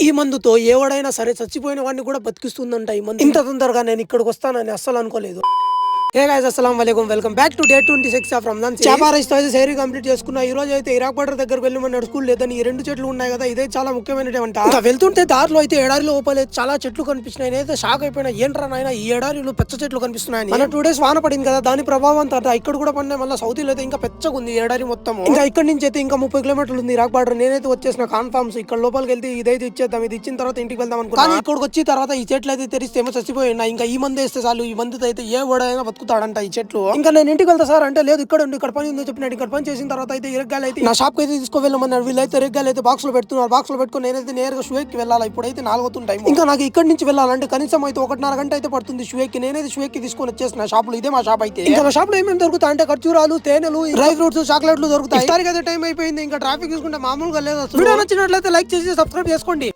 ఈ మందుతో ఎవడైనా సరే చచ్చిపోయిన వాడిని కూడా బతికిస్తుందంట ఈ మందు. ఇంత తొందరగా నేను ఇక్కడికి వస్తానని అస్సలు అనుకోలేదు. హే గైస్, అస్సలాం వాలేకుం, welcome back to day 26 of Ramzan. చేప రైస్ తో అయితే సేరీ కంప్లీట్ చేసుకున్నా. ఈ రోజు అయితే ఇరాక్ బార్డర్ దగ్గరకు వెళ్ళి మన స్కూల్ లేదని ఈ రెండు చెట్లు ఉన్నాయి కదా, ఇదే చాలా ముఖ్యమైనటువంటి. ఇంకా వెళ్తుంటే దారిలో అయితే ఎడారిలో ఓపలే చాలా చెట్లు కనిపించినాయి. నేనైతే షాక్ అయిపోయినా, ఏంట్రా నాయన ఈ ఎడారిలో పెద్ద చెట్లు కనిపిస్తున్నాయి. మన 2 days వాన పడింది కదా, దాని ప్రభావం తర్వాత ఇక్కడ కూడా పడినాయి. మళ్ళీ సౌదీలో అయితే ఇంకా పెద్దగా ఉంది ఎడారి మొత్తం. ఇంకా ఇక్కడ నుంచి అయితే ఇంకా 30 కిలోమీటర్లు ఉంది ఇరాక్ బార్డర్. నేనైతే వచ్చేసిన కాన్ఫార్మ్స్ ఇక్కడ లోపలికి వెళ్తే ఇదైతే ఇచ్చేద్దాం, ఇది ఇచ్చిన తర్వాత ఇంటికి వెళ్దాం అనుకున్నా. కానీ ఇక్కడికి వచ్చిన తర్వాత ఈ చెట్లు అయితే తెరిస్తే ఏమో చచ్చిపోయినా. ఇంకా ఈ మందు వేస్తే చాలు, ఈ మందుతో అయితే ఏ ఓడైనా బతుకుతాడంట ఈ చెట్లు. ఇంకా నేను ఇంటికి వెళ్తా సార్ అంటే, లేదు ఇక్కడ ఇక్కడ పని ఉందో చెప్పినట్టు ఇక్కడ పని చేసిన తర్వాత అయితే ఇరగ్గాలు అయితే నా షాప్ కి అయితే తీసుకువెళ్ళమన్నారు. వీళ్ళైతే ఇరగ్గాలు అయితే బాక్స్ లో పెడుతున్నారు. బాక్స్ లో పెట్టుకుని నేనైతే నేరుగా షూకి వెళ్ళాలి. ఇప్పుడైతే 4 టైం. ఇంకా నాకు ఇక్కడ నుంచి వెళ్ళాలంటే కనీసం అయితే 1.5 గంట అయితే పడుతుంది షూకి. నేనైతే షూకి తీసుకొని వచ్చేసిన షాప్ లో. ఇదే మా షాప్ అయితే. ఇంకా నా షాప్ లో ఏమేమి దొరుకుతాయి అంటే ఖర్జూరాలు, తేనెలు, డ్రై ఫ్రూట్స్, చాక్లెట్లు దొరుకుతాయి. ఇఫ్తార్కి అయితే టైం అయిపోయింది. ఇంకా ట్రాఫిక్ చూసుకుంటే మామూలుగా లేదు. వీడియో నచ్చినట్లయితే లైక్ చేసి సబ్స్క్రైబ్ చేసుకోండి.